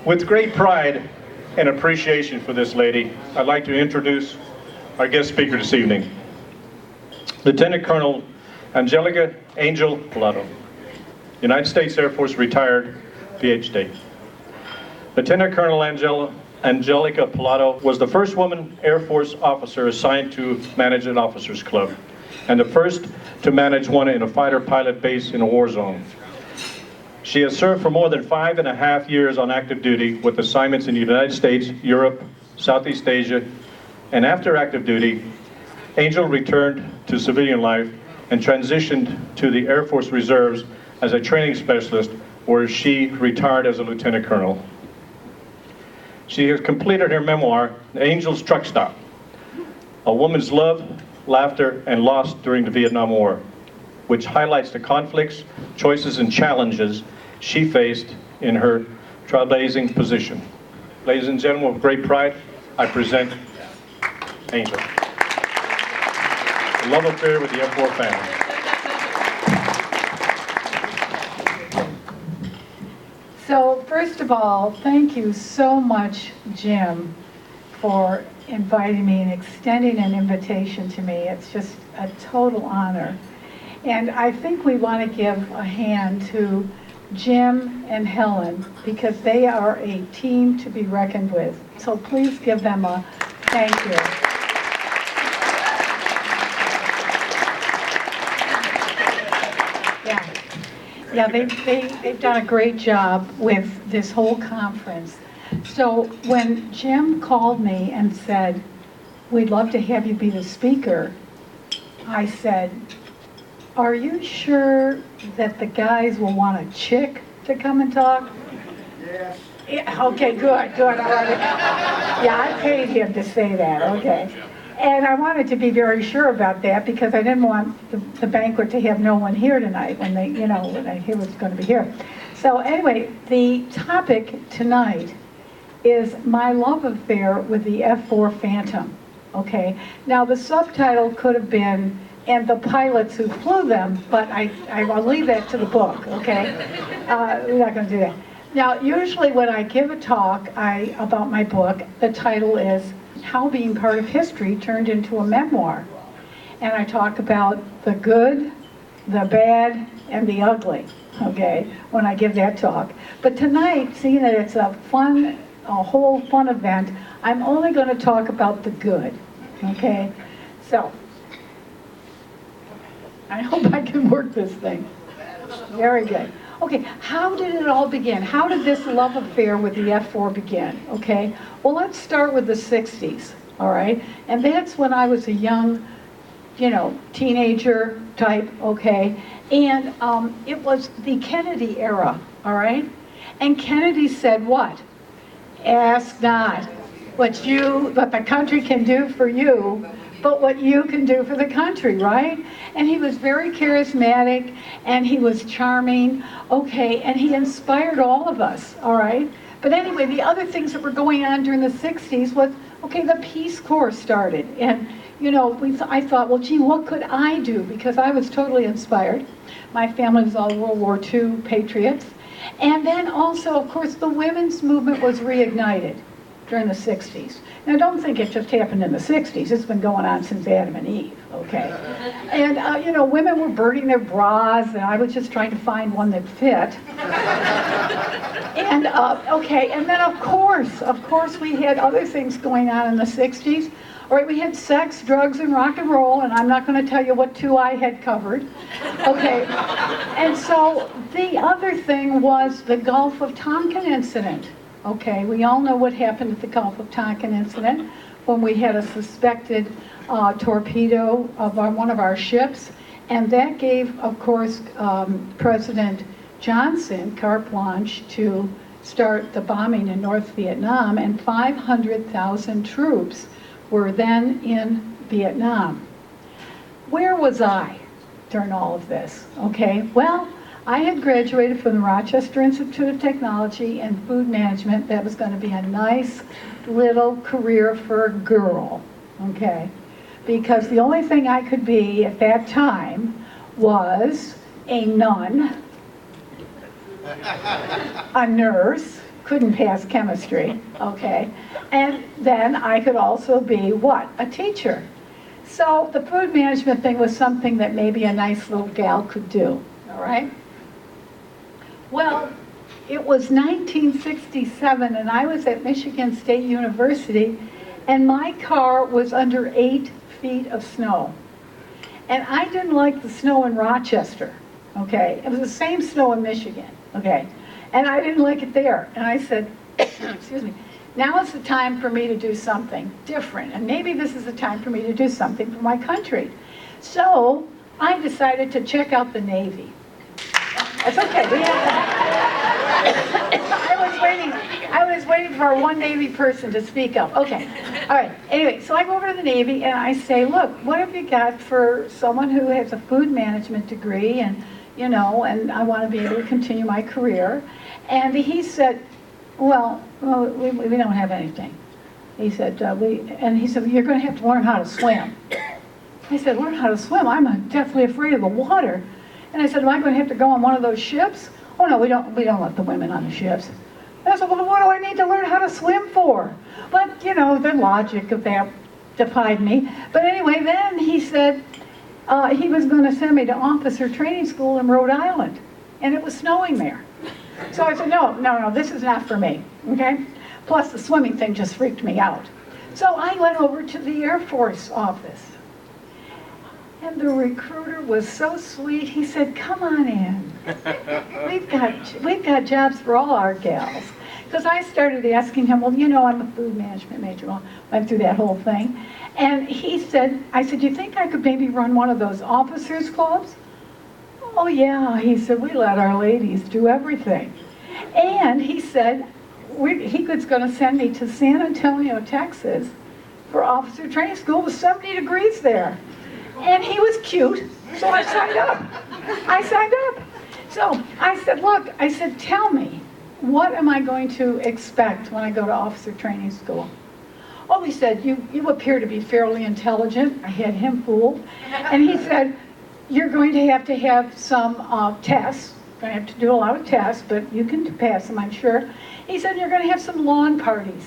With great pride and appreciation for this lady, I'd like to introduce our guest speaker this evening, Lieutenant Colonel Angelica Angel Pilato, United States Air Force retired, PhD. Lieutenant Colonel Angelica Pilato was the first woman Air Force officer assigned to manage an officers club, and the first to manage one in a fighter pilot base in a war zone. She has served for more than 5.5 years on active duty with assignments in the United States, Europe, Southeast Asia, and after active duty, Angel returned to civilian life and transitioned to the Air Force Reserves as a training specialist, where she retired as a lieutenant colonel. She has completed her memoir, Angel's Truck Stop, A Woman's Love, Laughter, and Loss During the Vietnam War, which highlights the conflicts, choices, and challenges she faced in her trailblazing position. Ladies and gentlemen, with great pride, I present Angel. A love affair with the F-4 family. So first of all, thank you so much, Jim, for inviting me and extending an invitation to me. It's just a total honor. And I think we want to give a hand to Jim and Helen, because they are a team to be reckoned with. So please give them a thank you. Yeah, they've done a great job with this whole conference. So when Jim called me and said, we'd love to have you be the speaker, I said, are you sure that the guys will want a chick to come and talk? Yes. Yeah, okay, good. All right. Yeah, I paid him to say that, okay. And I wanted to be very sure about that, because I didn't want the banquet to have no one here tonight when they, when I hear what's going to be here. So anyway, the topic tonight is my love affair with the F-4 Phantom, okay? Now the subtitle could have been, and the pilots who flew them, but I'll leave that to the book, okay? We're not going to do that. Now, usually when I give a talk about my book, the title is How Being Part of History Turned into a Memoir. And I talk about the good, the bad, and the ugly, okay, when I give that talk. But tonight, seeing that it's a whole fun event, I'm only going to talk about the good, okay? So, I hope I can work this thing. Very good. Okay, how did it all begin? How did this love affair with the F-4 begin? Okay, well, let's start with the 60s, all right? And that's when I was a young, teenager type, okay? And it was the Kennedy era, all right? And Kennedy said what? Ask not what the country can do for you, but what you can do for the country, right? And he was very charismatic, and he was charming, okay, and he inspired all of us, all right? But anyway, the other things that were going on during the 60s was, okay, the Peace Corps started, and I thought, well, gee, what could I do? Because I was totally inspired. My family was all World War II patriots. And then also, of course, the women's movement was reignited during the 60s. Now, don't think it just happened in the 60s. It's been going on since Adam and Eve, okay? And, women were burning their bras, and I was just trying to find one that fit. And, okay, and then of course, we had other things going on in the 60s. All right, we had sex, drugs, and rock and roll, and I'm not going to tell you what two I had covered, okay? And so the other thing was the Gulf of Tonkin incident. Okay, we all know what happened at the Gulf of Tonkin incident when we had a suspected torpedo of one of our ships, and that gave, of course, President Johnson carte blanche to start the bombing in North Vietnam, and 500,000 troops were then in Vietnam. Where was I during all of this? Okay, well, I had graduated from the Rochester Institute of Technology and Food Management. That was going to be a nice little career for a girl, okay? Because the only thing I could be at that time was a nun, a nurse, couldn't pass chemistry, okay? And then I could also be what? A teacher. So the food management thing was something that maybe a nice little gal could do, all right? Well, it was 1967 and I was at Michigan State University and my car was under 8 feet of snow. And I didn't like the snow in Rochester, okay? It was the same snow in Michigan, okay? And I didn't like it there. And I said, excuse me, now is the time for me to do something different. And maybe this is the time for me to do something for my country. So I decided to check out the Navy. That's okay. I was waiting for one Navy person to speak up. Okay. All right. Anyway, so I go over to the Navy and I say, look, what have you got for someone who has a food management degree and, you know, and I want to be able to continue my career. And he said, well, we don't have anything. He said, you're going to have to learn how to swim. I said, learn how to swim? I'm deathly afraid of the water. And I said, am I going to have to go on one of those ships? Oh no, we don't let the women on the ships. And I said, well, what do I need to learn how to swim for? But, you know, the logic of that defied me. But anyway, then he said he was going to send me to officer training school in Rhode Island. And it was snowing there. So I said, no, this is not for me, okay? Plus the swimming thing just freaked me out. So I went over to the Air Force office. And the recruiter was so sweet, he said, come on in. We've got jobs for all our gals. Because I started asking him, well, you know, I'm a food management major. Well, went through that whole thing. And he said, I said, do you think I could maybe run one of those officers clubs? Oh yeah, he said, we let our ladies do everything. And he said, he was going to send me to San Antonio, Texas for officer training school. It was 70 degrees there. And he was cute, so I signed up. So I said, look, I said, tell me, what am I going to expect when I go to officer training school? Oh, he said, you appear to be fairly intelligent. I had him fooled. And he said, you're going to have some tests. You're going to have to do a lot of tests, but you can pass them, I'm sure. He said, you're going to have some lawn parties.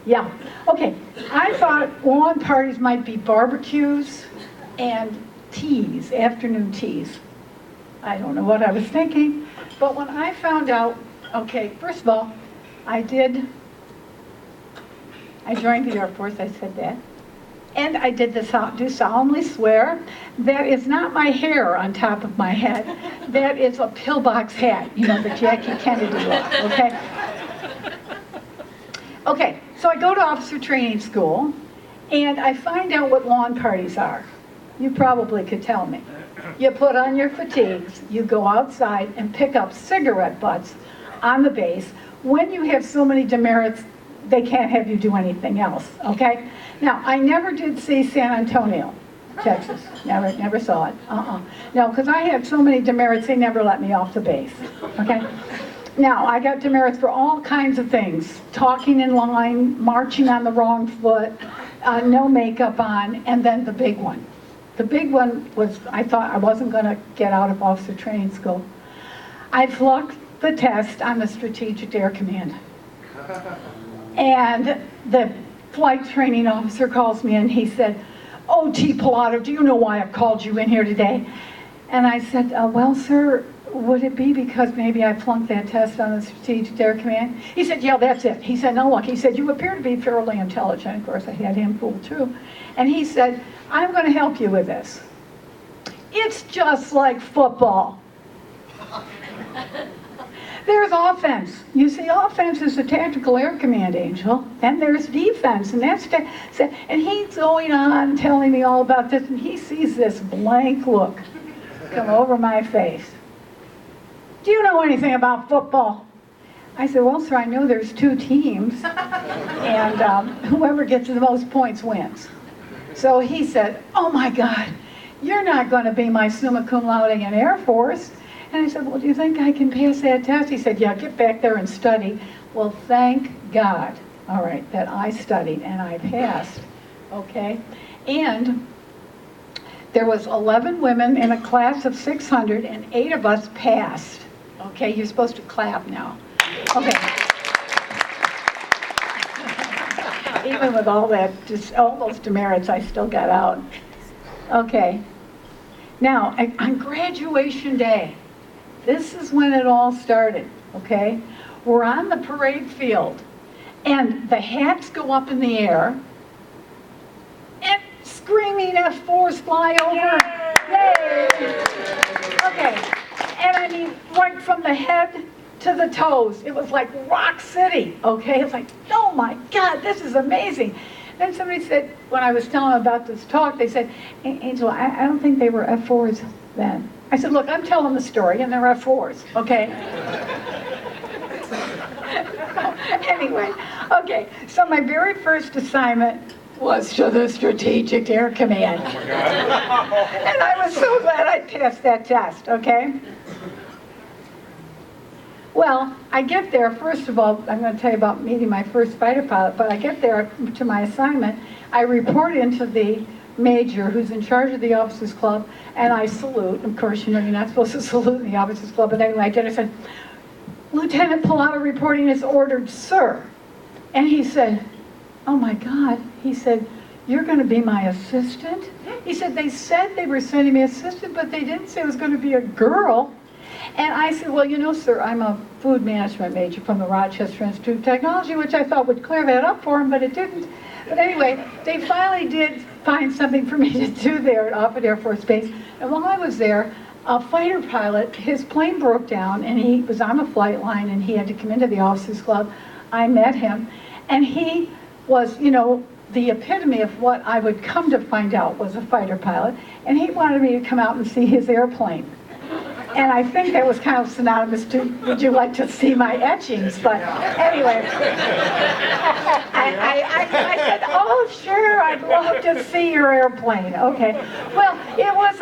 Yeah, okay. I thought lawn parties might be barbecues and teas, afternoon teas. I don't know what I was thinking, but when I found out, okay, first of all, I joined the Air Force, I said that. And I did do solemnly swear that is not my hair on top of my head. That is a pillbox hat, you know, the Jackie Kennedy look, okay? Okay, so I go to officer training school, and I find out what lawn parties are. You probably could tell me. You put on your fatigues, you go outside and pick up cigarette butts on the base. When you have so many demerits, they can't have you do anything else, okay? Now, I never did see San Antonio, Texas. Never saw it. No, because I had so many demerits, they never let me off the base, okay? Now, I got demerits for all kinds of things. Talking in line, marching on the wrong foot, no makeup on, and then the big one. The big one was, I thought I wasn't going to get out of officer training school. I flunked the test on the Strategic Air Command. And the flight training officer calls me and he said, "Oh, T. Pilato, do you know why I've called you in here today?" And I said, well, sir, would it be because maybe I flunked that test on the Strategic Air Command? He said, yeah, that's it. He said, no, look, he said, you appear to be fairly intelligent. Of course, I had him fooled too. And he said, I'm going to help you with this. It's just like football. There's offense. You see, offense is the Tactical Air Command, Angel. And there's defense, and that's and he's going on telling me all about this, and he sees this blank look come over my face. Do you know anything about football? I said, well, sir, I know there's 2 teams, and whoever gets the most points wins. So he said, oh my God, you're not going to be my summa cum laude in Air Force. And I said, well, do you think I can pass that test? He said, yeah, get back there and study. Well, thank God, all right, that I studied and I passed, okay? And there was 11 women in a class of 600 and 8 of us passed. Okay, you're supposed to clap now. Okay. Even with all that, just all those demerits, I still got out. Okay. Now, on graduation day, this is when it all started, okay? We're on the parade field, and the hats go up in the air, and screaming F-4s fly over. Yay! Okay, and I mean, right from the head to the toes, it was like Rock City, okay? It's like, oh my God, this is amazing. Then somebody said, when I was telling them about this talk, they said, Angel, I don't think they were F-4s then. I said, look, I'm telling the story, and they're F-4s, okay? Anyway, okay, so my very first assignment was to the Strategic Air Command. And I was so glad I passed that test, okay? Well, I get there, first of all, I'm going to tell you about meeting my first fighter pilot, but I get there to my assignment, I report into the major who's in charge of the officers club, and I salute. Of course, you know, you're not supposed to salute in the officers club, but anyway, I did. I said, Lieutenant Pilato reporting is ordered, sir. And he said, oh my God, he said, you're going to be my assistant? He said, they said they were sending me assistant, but they didn't say it was going to be a girl. And I said, well, you know, sir, I'm a food management major from the Rochester Institute of Technology, which I thought would clear that up for him, but it didn't. But anyway, they finally did find something for me to do there at Offutt Air Force Base. And while I was there, a fighter pilot, his plane broke down, and he was on the flight line, and he had to come into the officers club. I met him, and he was, you know, the epitome of what I would come to find out was a fighter pilot, and he wanted me to come out and see his airplane. And I think that was kind of synonymous to, would you like to see my etchings? But anyway, I said, oh, sure, I'd love to see your airplane. Okay. Well, it was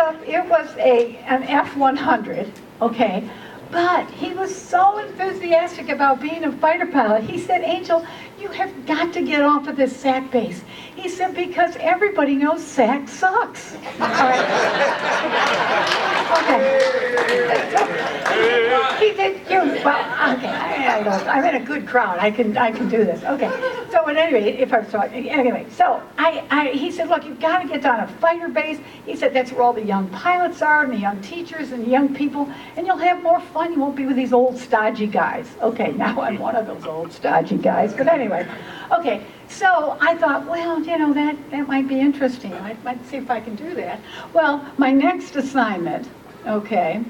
an F-100, okay? But he was so enthusiastic about being a fighter pilot. He said, Angel, you have got to get off of this SAC base. He said, because everybody knows SAC sucks. All right. Okay. He said, well, okay, I'm in a good crowd. I can do this. Okay. So at any rate, he said, look, you've got to get down a fighter base. He said, that's where all the young pilots are, and the young teachers, and the young people, and you'll have more fun. You won't be with these old stodgy guys. Okay, now I'm one of those old stodgy guys, but anyway. Okay, so I thought, well, you know, that might be interesting. I might see if I can do that. Well, my next assignment, okay,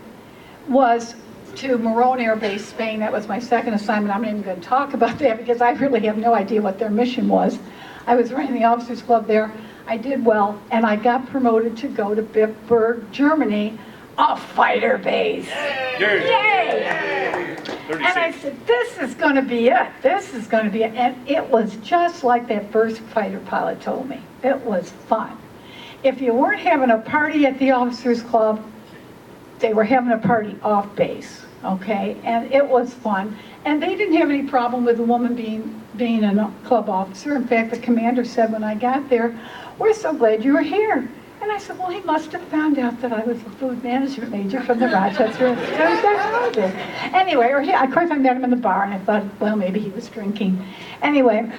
was to Morón Air Base, Spain. That was my second assignment. I'm not even going to talk about that because I really have no idea what their mission was. I was running the officers club there. I did well, and I got promoted to go to Bitburg, Germany, a fighter base. Yay! Yay! And I said, this is going to be it. This is going to be it. And it was just like that first fighter pilot told me. It was fun. If you weren't having a party at the officers club, they were having a party off base, okay? And it was fun. And they didn't have any problem with a woman being a club officer. In fact, the commander said when I got there, we're so glad you were here. And I said, well, he must have found out that I was a food management major from the Rochester Institute of Technology. Anyway, of course I met him in the bar, and I thought, well, maybe he was drinking. Anyway,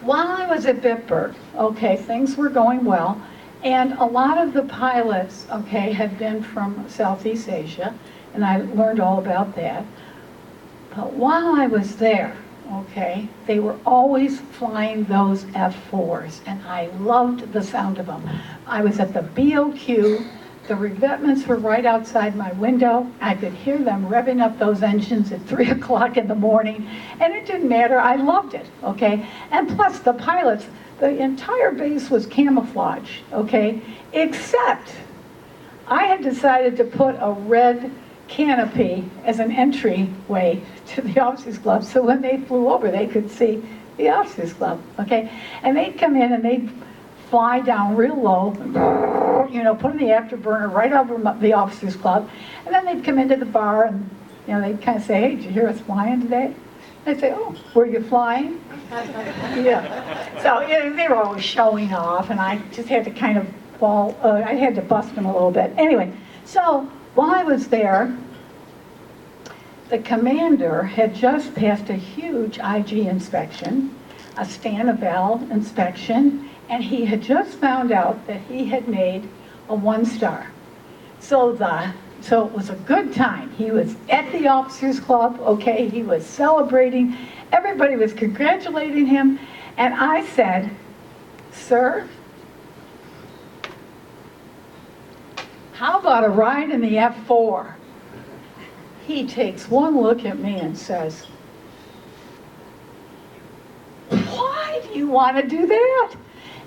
while I was at Bitburg, okay, things were going well, and a lot of the pilots, okay, had been from Southeast Asia, and I learned all about that. But while I was there, okay, they were always flying those F-4s, and I loved the sound of them. I was at the BOQ, the revetments were right outside my window. I could hear them revving up those engines at 3 o'clock in the morning, and it didn't matter, I loved it, okay? And plus the pilots, the entire base was camouflage, okay? Except I had decided to put a red canopy as an entryway to the officers club, so when they flew over they could see the officers club, okay? And they'd come in and they'd fly down real low, you know, put in the afterburner right over the officers club, and then they'd come into the bar and, you know, they'd kind of say, hey, did you hear us flying today? I'd say, oh, were you flying? Yeah. So you know, they were always showing off, and I just had to kind of I had to bust them a little bit. Anyway, so while I was there, the commander had just passed a huge IG inspection a stand-of-valve inspection, and he had just found out that he had made a 1-star. So it was a good time. He was at the officers club, okay, he was celebrating, everybody was congratulating him, and I said, "Sir, how about a ride in the F-4? He takes one look at me and says, "Why do you want to do that?"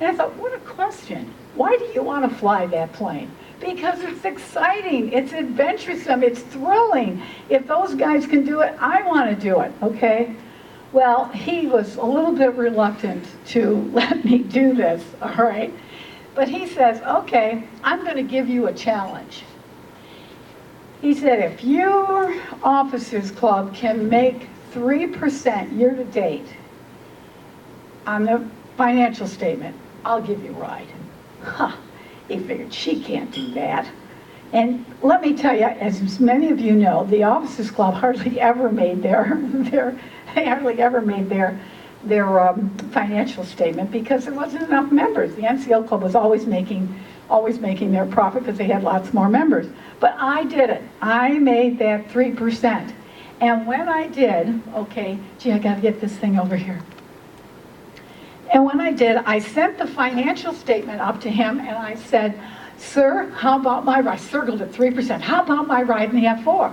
And I thought, what a question. Why do you want to fly that plane? Because it's exciting, it's adventuresome, it's thrilling. If those guys can do it, I want to do it, okay? Well, he was a little bit reluctant to let me do this, all right? But he says, "Okay, I'm going to give you a challenge." He said, "If your officers club can make 3% year-to-date on the financial statement, I'll give you a ride." Huh. He figured, she can't do that. And let me tell you, as many of you know, the officers club hardly ever made their financial statement because there wasn't enough members. The NCL club was always making their profit because they had lots more members. But I did it. I made that 3%. And when I did, okay, gee, I got to get this thing over here. And when I did, I sent the financial statement up to him and I said, "Sir, how about my ride?" I circled it 3%. "How about my ride in the F-4?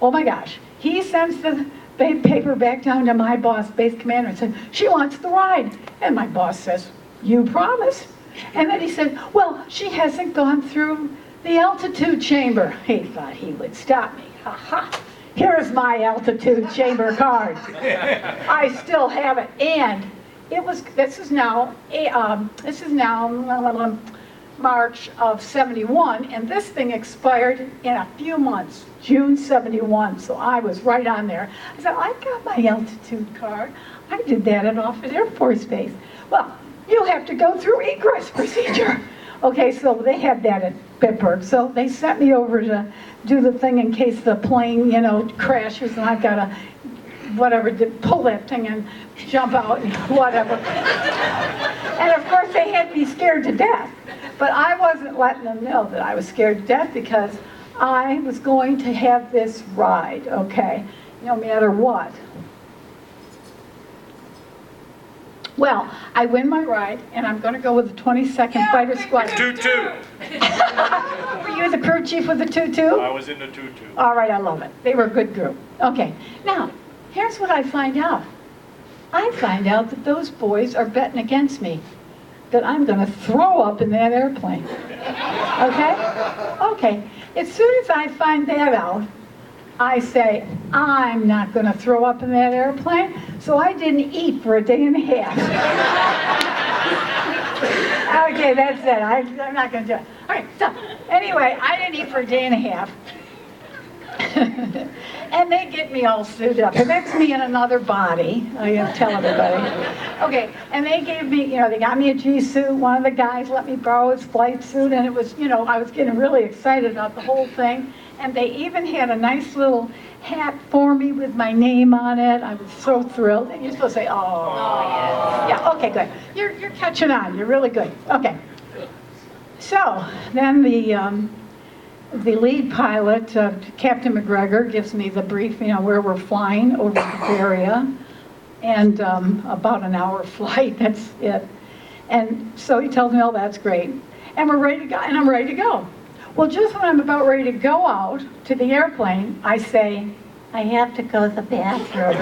Oh my gosh. He sends the paper back down to my boss, base commander, and said, "She wants the ride." And my boss says, "You promised." And then he said, "Well, she hasn't gone through the altitude chamber." He thought he would stop me. Ha ha. Here's my altitude chamber card. I still have it. And this is now March of 71, and this thing expired in a few months, June 71, so I was right on there. I said, "I've got my altitude card. I did that at Offutt Air Force Base." Well, you have to go through egress procedure. Okay, so they had that at Bitburg, so they sent me over to do the thing in case the plane, crashes, and I've got to pull that thing and jump out and whatever. And of course they had me scared to death. But I wasn't letting them know that I was scared to death because I was going to have this ride, okay, no matter what. Well, I win my ride, and I'm going to go with the 22nd Fighter Squadron. 2-2. Were you the crew chief with the 2-2? I was in the 2-2. All right, I love it. They were a good group. Okay, now, here's what I find out. I find out that those boys are betting against me, that I'm going to throw up in that airplane. Okay? Okay. As soon as I find that out, I say, I'm not going to throw up in that airplane, so I didn't eat for a day and a half. Okay, that's it. I'm not going to do it. All right, so anyway, I didn't eat for a day and a half. And they get me all suited up. And that's me in another body. I gotta tell everybody. Okay, and they gave me, they got me a G-suit. One of the guys let me borrow his flight suit, and it was, I was getting really excited about the whole thing. And they even had a nice little hat for me with my name on it. I was so thrilled. And you're supposed to say, oh yeah. Yeah, okay, good. You're catching on. You're really good. Okay. So then the lead pilot, Captain McGregor, gives me the brief, where we're flying over the area, and about an hour flight, that's it. And so he tells me, oh, that's great. And we're ready to go, and I'm ready to go. Well, just when I'm about ready to go out to the airplane, I say, I have to go to the bathroom.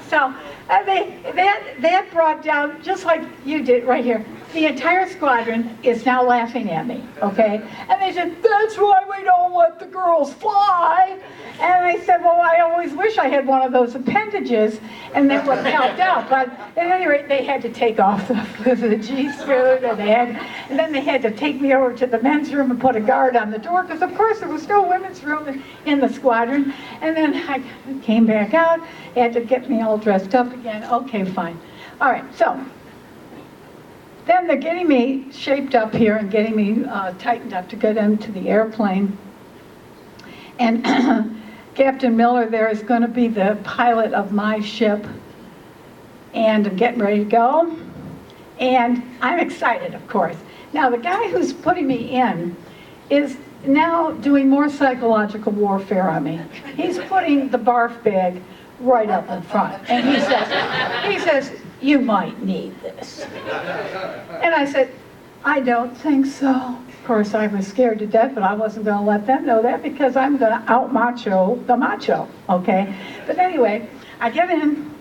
So that brought down, just like you did right here, the entire squadron is now laughing at me, okay? And they said, that's why we don't let the girls fly. And I said, well, I always wish I had one of those appendages, and that would have helped out. But at any rate, they had to take off the G-suit, and then they had to take me over to the men's room and put a guard on the door, because of course there was no women's room in the squadron. And then I came back out, had to get me all dressed up again. Okay, fine. All right, so then they're getting me shaped up here and getting me tightened up to get into the airplane. And Captain Miller there is going to be the pilot of my ship, and I'm getting ready to go, and I'm excited, of course. Now, the guy who's putting me in is now doing more psychological warfare on me. He's putting the barf bag right up in front, and he says, you might need this. And I said, I don't think so. Of course, I was scared to death, but I wasn't going to let them know that because I'm going to out-macho the macho, okay? But anyway, I get in,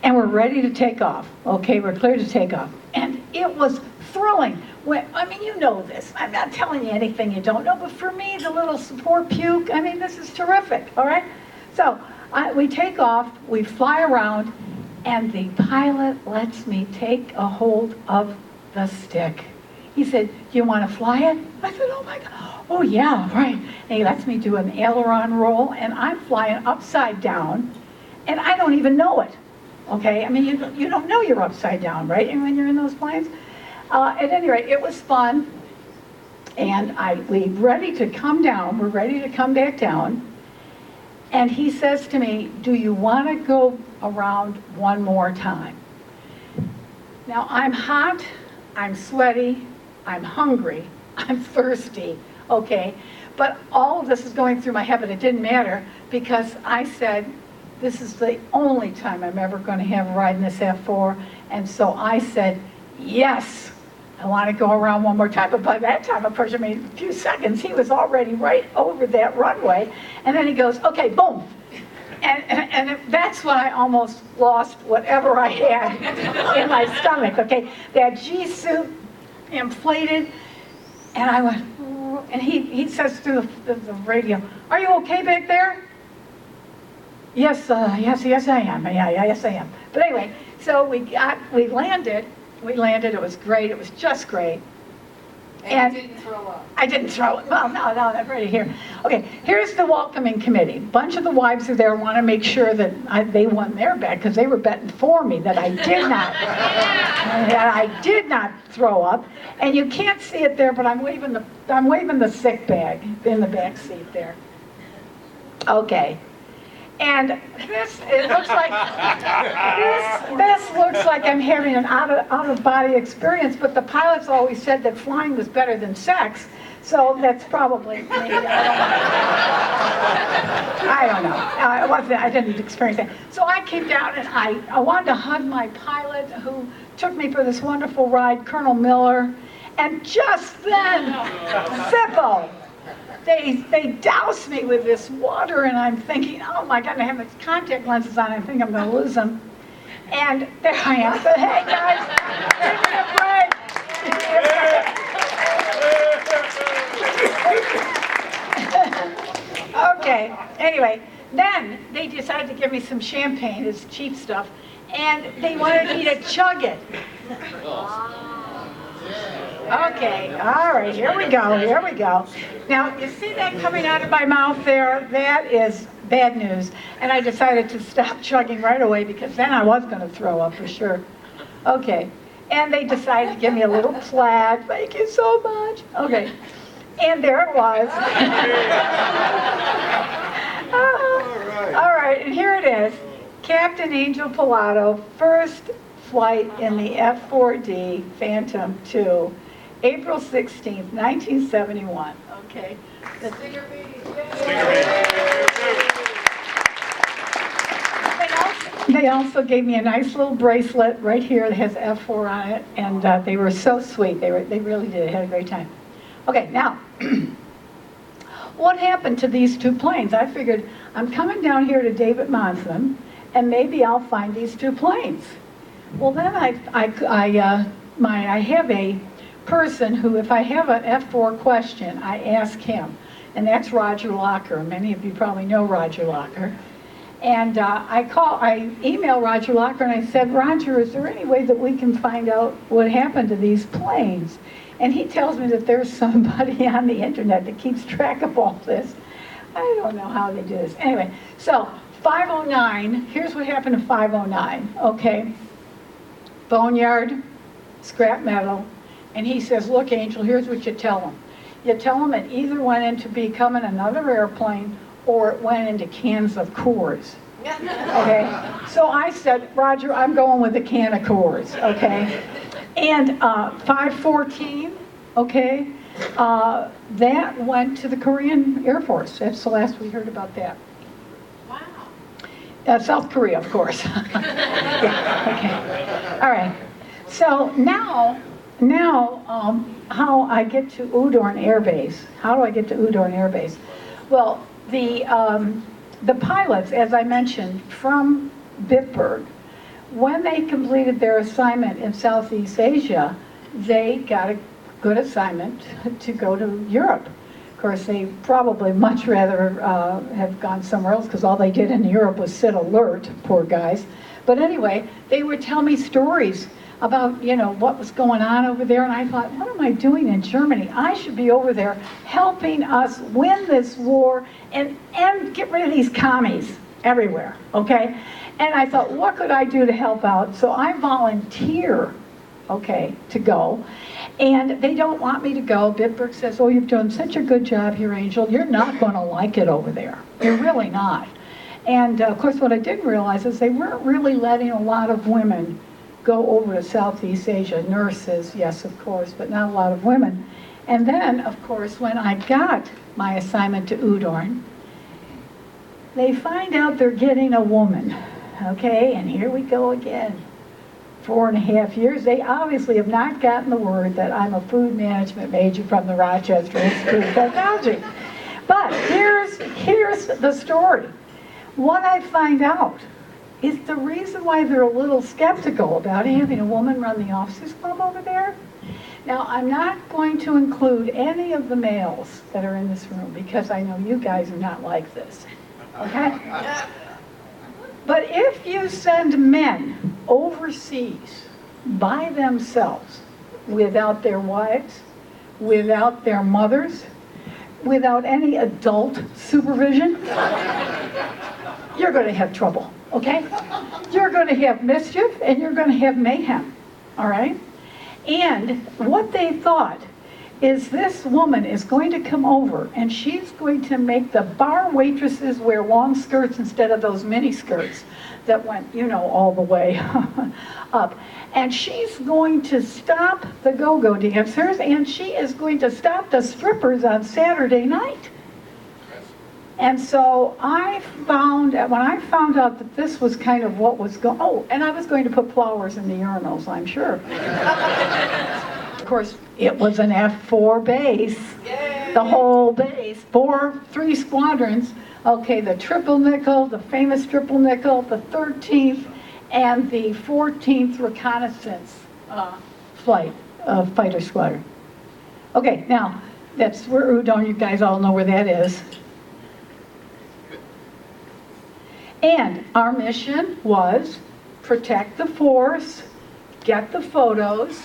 and we're ready to take off, okay? We're clear to take off. And it was thrilling. I mean, you know this. I'm not telling you anything you don't know, but for me, the little support puke, I mean, this is terrific, all right? So we take off, we fly around, and the pilot lets me take a hold of the stick. He said, you want to fly it? I said, oh my God, oh yeah, right. And he lets me do an aileron roll, and I'm flying upside down, and I don't even know it, okay? I mean, you don't know you're upside down, right? And when you're in those planes. At any rate, it was fun, and we're ready to come down. We're ready to come back down, and he says to me, do you want to go around one more time? Now, I'm hot, I'm sweaty, I'm hungry, I'm thirsty, okay? But all of this is going through my head, but it didn't matter because I said, this is the only time I'm ever going to have a ride in this F-4, and so I said, yes. I want to go around one more time, but by that time, of course, I mean, a few seconds, he was already right over that runway, and then he goes, okay, boom. And that's when I almost lost whatever I had in my stomach, okay? That G-suit inflated, and I went, ooh, and he says through the radio, are you okay back there? Yes, yes I am, yes I am. But anyway, so we landed, it was great, it was just great. And you didn't throw up. I didn't throw it. Well, no, I'm ready here. Okay, here's the welcoming committee. A bunch of the wives are there want to make sure that they won their bet because they were betting for me that I did not throw up. And you can't see it there, but I'm waving the sick bag in the back seat there. Okay. And this looks like I'm having an out of body experience, but the pilots always said that flying was better than sex, so that's probably maybe, I don't know. I didn't experience that. So I came down and I wanted to hug my pilot who took me for this wonderful ride, Colonel Miller, and just then, Zippo. They douse me with this water, and I'm thinking, oh my God, I have my contact lenses on, I think I'm going to lose them. And there I am. So, hey guys, give me a break. Okay, anyway, then they decided to give me some champagne, it's cheap stuff, and they wanted me to chug it. Okay, all right, here we go. Now, you see that coming out of my mouth there? That is bad news. And I decided to stop chugging right away because then I was going to throw up for sure. Okay, and they decided to give me a little plaque. Thank you so much. Okay, and there it was. All right, and here it is. Captain Angel Pilato, first flight in the F-4D Phantom 2. April 16th, 1971. Okay. They also gave me a nice little bracelet right here that has F-4 on it, and they were so sweet. They really did. I had a great time. Okay, now, what happened to these two planes? I figured I'm coming down here to David Monson, and maybe I'll find these two planes. Well, then I have a person who, if I have an F-4 question, I ask him, and that's Roger Locker. Many of you probably know Roger Locker. And I email Roger Locker and I said, Roger, is there any way that we can find out what happened to these planes? And he tells me that there's somebody on the internet that keeps track of all this. I don't know how they do this. Anyway, so 509, here's what happened to 509, okay? Boneyard, scrap metal, and he says, look, Angel, here's what you tell them. You tell them it either went into becoming another airplane or it went into cans of Coors. Okay, so I said, Roger, I'm going with a can of Coors, okay? And 514, okay, that went to the Korean Air Force. That's the last we heard about that. Wow. South Korea, of course. Yeah, okay, all right. So now, how I get to Udorn Air Base. How do I get to Udorn Air Base? Well, the pilots, as I mentioned, from Bitburg, when they completed their assignment in Southeast Asia, they got a good assignment to go to Europe. Of course, they probably much rather have gone somewhere else because all they did in Europe was sit alert, poor guys. But anyway, they would tell me stories about, you know, what was going on over there, and I thought, what am I doing in Germany? I should be over there helping us win this war and get rid of these commies everywhere, okay? And I thought, what could I do to help out? So I volunteer, okay, to go. And they don't want me to go. Bitburg says, oh, you've done such a good job here, Angel. You're not going to like it over there. You're really not. And of course, what I didn't realize is they weren't really letting a lot of women go over to Southeast Asia. Nurses, yes, of course, but not a lot of women. And then, of course, when I got my assignment to Udorn, they find out they're getting a woman, okay? And here we go again. 4.5 years. They obviously have not gotten the word that I'm a food management major from the Rochester Institute of Technology. But here's the story. What I find out is the reason why they're a little skeptical about having a woman run the officers club over there. Now, I'm not going to include any of the males that are in this room because I know you guys are not like this, okay? But if you send men overseas by themselves, without their wives, without their mothers, without any adult supervision, you're going to have trouble, okay? You're going to have mischief and you're going to have mayhem, all right? And what they thought is this woman is going to come over and she's going to make the bar waitresses wear long skirts instead of those mini skirts that went, you know, all the way up. And she's going to stop the go-go dancers and she is going to stop the strippers on Saturday night. And so when I found out that this was kind of what was going, oh, and I was going to put flowers in the urinals, I'm sure. Of course, it was an F-4 base, the whole base, 3 squadrons. Okay, the triple nickel, the famous triple nickel, the 13th, and the 14th reconnaissance fighter squadron. Okay, now, that's where Udon, you guys all know where that is. And our mission was protect the force, get the photos,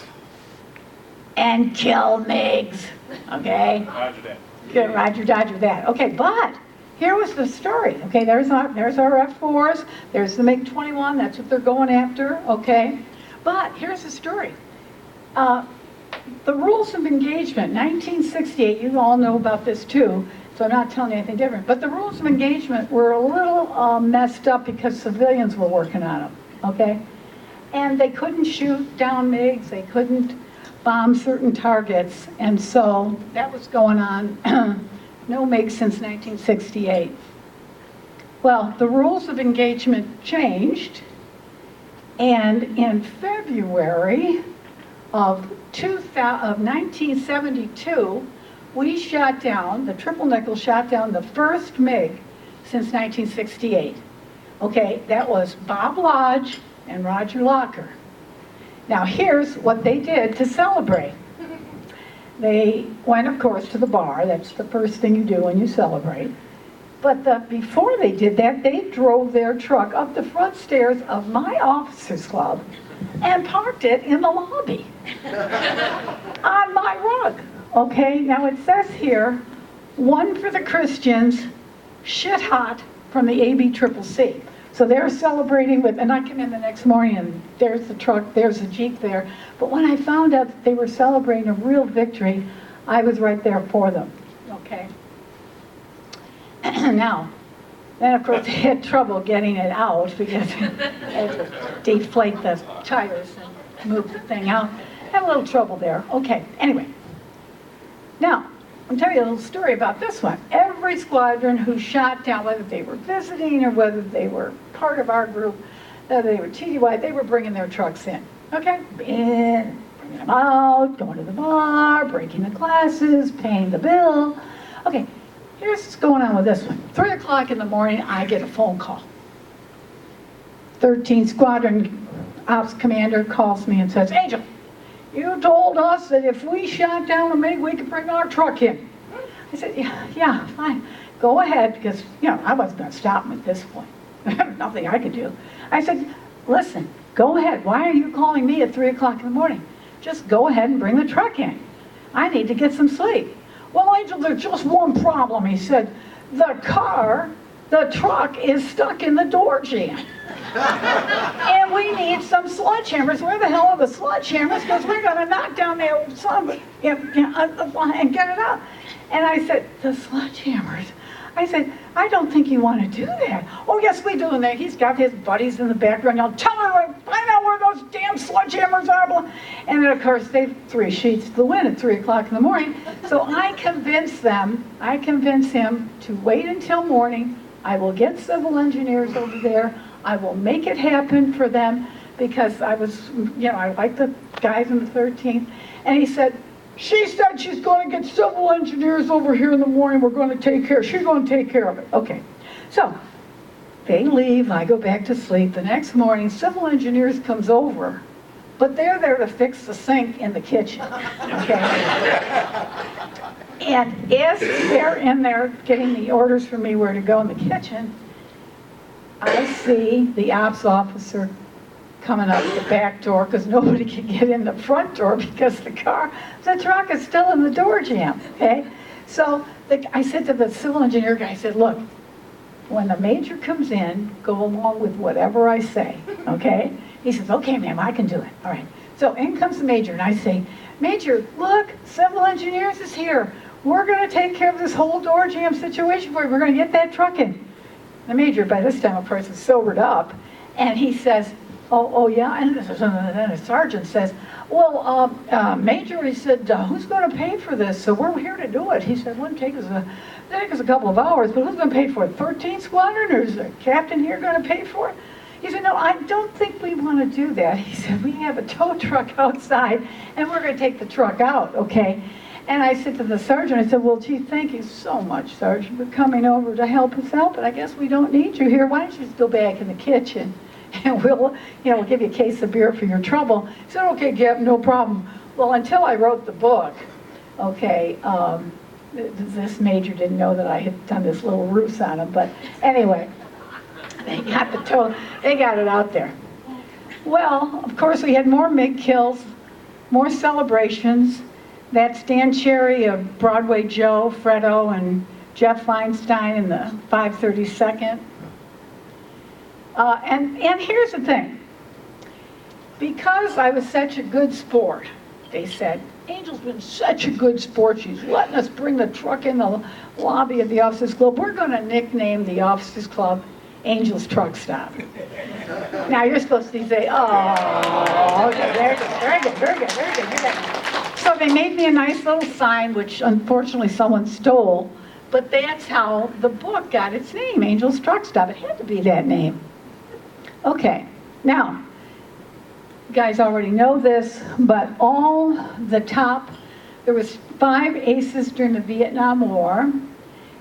and kill MiGs, okay? Roger that. Good, Roger, Dodger that. Okay, but here was the story. Okay, there's our F-4s, there's the MiG-21, that's what they're going after, okay? But here's the story. The rules of engagement, 1968, you all know about this too, so I'm not telling you anything different, but the rules of engagement were a little messed up because civilians were working on them, okay? And they couldn't shoot down MiGs, they couldn't bomb certain targets, and so that was going on, no MiGs since 1968. Well, the rules of engagement changed, and in February of 1972, we shot down, the triple nickel shot down the first MiG since 1968. Okay, that was Bob Lodge and Roger Locker. Now here's what they did to celebrate. They went, of course, to the bar. That's the first thing you do when you celebrate. But before they did that, they drove their truck up the front stairs of my officers club and parked it in the lobby on my rug. Okay, now it says here, one for the Christians, shit hot from the ABCCC. So they're celebrating with, and I come in the next morning and there's the truck, there's the Jeep there. But when I found out that they were celebrating a real victory, I was right there for them, okay? Now, then of course they had trouble getting it out because they had to deflate the tires and move the thing out. Had a little trouble there. Okay, anyway. Now, I'm telling you a little story about this one. Every squadron who shot down, whether they were visiting or whether they were part of our group, whether they were TDY, they were bringing their trucks in. Okay? In, bringing them out, going to the bar, breaking the glasses, paying the bill. Okay, here's what's going on with this one. 3 o'clock in the morning, I get a phone call. 13th Squadron Ops Commander calls me and says, Angel, you told us that if we shot down a MiG, we could bring our truck in. I said, yeah, fine. Go ahead, because, I wasn't going to stop him at this point. Nothing I could do. I said, listen, go ahead. Why are you calling me at 3 o'clock in the morning? Just go ahead and bring the truck in. I need to get some sleep. Well, Angel, there's just one problem. He said, the truck is stuck in the door jamb. And we need some sledgehammers. Where the hell are the sledgehammers? Because we're going to knock down the old son of a, and get it out. And I said, the sledgehammers? I said, I don't think you want to do that. Oh, yes, we do. And there he's got his buddies in the background. Y'all tell him, find out where those damn sledgehammers are. And then, of course, they 3 sheets to the wind at 3 o'clock in the morning. So I convince him to wait until morning. I will get civil engineers over there. I will make it happen for them because I was, I like the guys in the 13th. And he said, she said she's going to get civil engineers over here in the morning. We're going to take care. She's going to take care of it. Okay. So they leave. I go back to sleep. The next morning, civil engineers comes over, but they're there to fix the sink in the kitchen. Okay. And as they're in there getting the orders for me where to go in the kitchen, I see the ops officer coming up the back door because nobody can get in the front door because the truck is still in the door jamb, okay? So I said to the civil engineer guy, I said, look, when the major comes in, go along with whatever I say, okay? He says, okay, ma'am, I can do it. All right. So in comes the major, and I say, Major, look, civil engineers is here. We're going to take care of this whole door jam situation for you. We're going to get that truck in. The major, by this time, of course, is sobered up, and he says, oh yeah, and then the sergeant says, well, Major, he said, who's going to pay for this? So we're here to do it. He said, it wouldn't take us a couple of hours, but who's going to pay for it? 13th Squadron, or is the captain here going to pay for it? He said, no, I don't think we want to do that. He said, we have a tow truck outside, and we're going to take the truck out, okay? And I said to the sergeant, I said, well, gee, thank you so much, Sergeant, for coming over to help us out, but I guess we don't need you here. Why don't you just go back in the kitchen, and we'll give you a case of beer for your trouble. He said, okay, Gap, no problem. Well, until I wrote the book, okay, this major didn't know that I had done this little ruse on him, but anyway, they got it out there. Well, of course, we had more MiG kills, more celebrations. That's Dan Cherry of Broadway Joe, Fredo, and Jeff Feinstein in the 532nd. And here's the thing. Because I was such a good sport, they said, Angel's been such a good sport, she's letting us bring the truck in the lobby of the Officers Club. We're going to nickname the Officers Club Angel's Truck Stop. Now you're supposed to say, oh, okay, very good. So they made me a nice little sign, which unfortunately someone stole, but that's how the book got its name, Angel's Truck Stop. It had to be that name. Okay, now, you guys already know this, but there was 5 aces during the Vietnam War,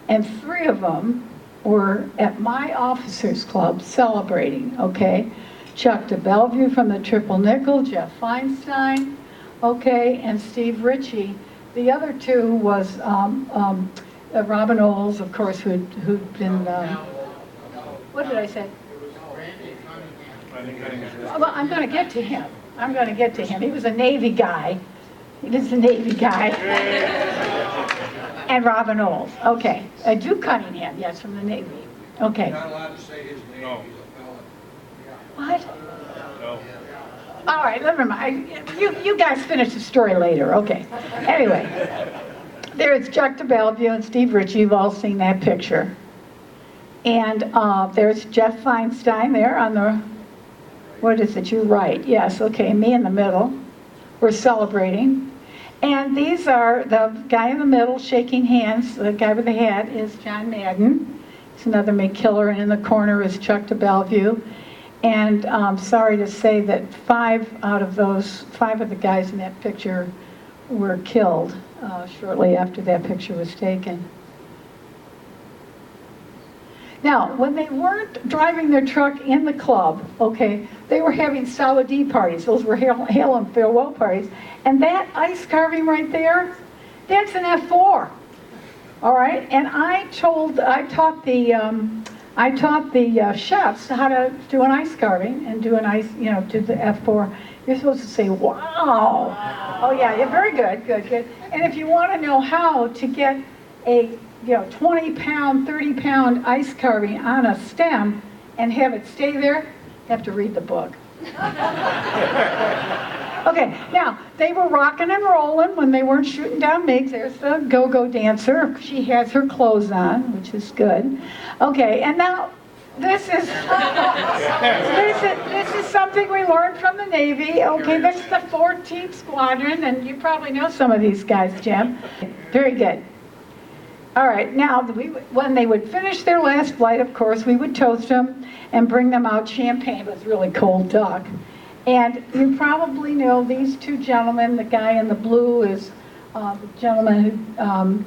and 3 of them were at my officers club celebrating, okay? Chuck de Bellevue from the Triple Nickel, Jeff Feinstein, okay, and Steve Ritchie. The other 2 was Robin Olds, of course, who'd been, what did I say? Well, I'm going to get to him. He was a Navy guy. And Robin Olds. Okay. Duke Cunningham, yes, from the Navy. Okay. You're not allowed to say his name. No. He's a felon. What? No. All right, never mind. You guys finish the story later. Okay. Anyway, there's Chuck de Bellevue and Steve Ritchie. You've all seen that picture. And there's Jeff Feinstein there on the, what is it, you're right, yes, okay, me in the middle. We're celebrating. And these are the guy in the middle shaking hands, the guy with the hat is John Madden. He's another McKiller, and in the corner is Chuck de Bellevue. And sorry to say that 5 of the guys in that picture were killed shortly after that picture was taken. Now, when they weren't driving their truck in the club, okay, they were having Saudi parties. Those were hail and farewell parties. And that ice carving right there, that's an F-4. All right, and I taught the chefs how to do an ice carving and do an ice, do the F-4. You're supposed to say, wow. Oh yeah, very good, good. And if you want to know how to get a 20-pound, 30-pound ice carving on a stem and have it stay there, you have to read the book. Okay, now, they were rocking and rolling when they weren't shooting down MiGs. There's the go-go dancer. She has her clothes on, which is good. Okay, and now, this is something we learned from the Navy. Okay, this is the 14th Squadron, and you probably know some of these guys, Jim. Very good. All right, now, when they would finish their last flight, of course, we would toast them and bring them out champagne with really cold duck. And you probably know these two gentlemen. The guy in the blue is the gentleman who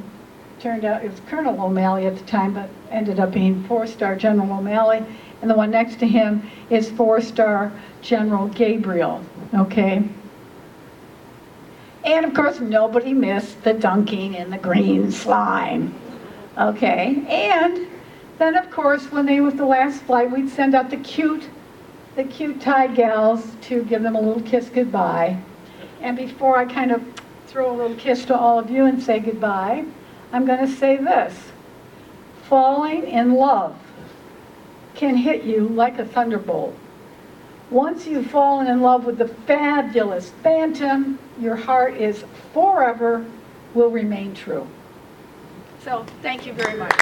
turned out, it was Colonel O'Malley at the time, but ended up being 4-star General O'Malley. And the one next to him is 4-star General Gabriel, okay? And of course, nobody missed the dunking in the green slime, okay? And then of course, when they was the last flight, we'd send out the cute Thai gals to give them a little kiss goodbye. And before I kind of throw a little kiss to all of you and say goodbye, I'm going to say this. Falling in love can hit you like a thunderbolt. Once you've fallen in love with the fabulous Phantom, your heart is forever will remain true. So, thank you very much.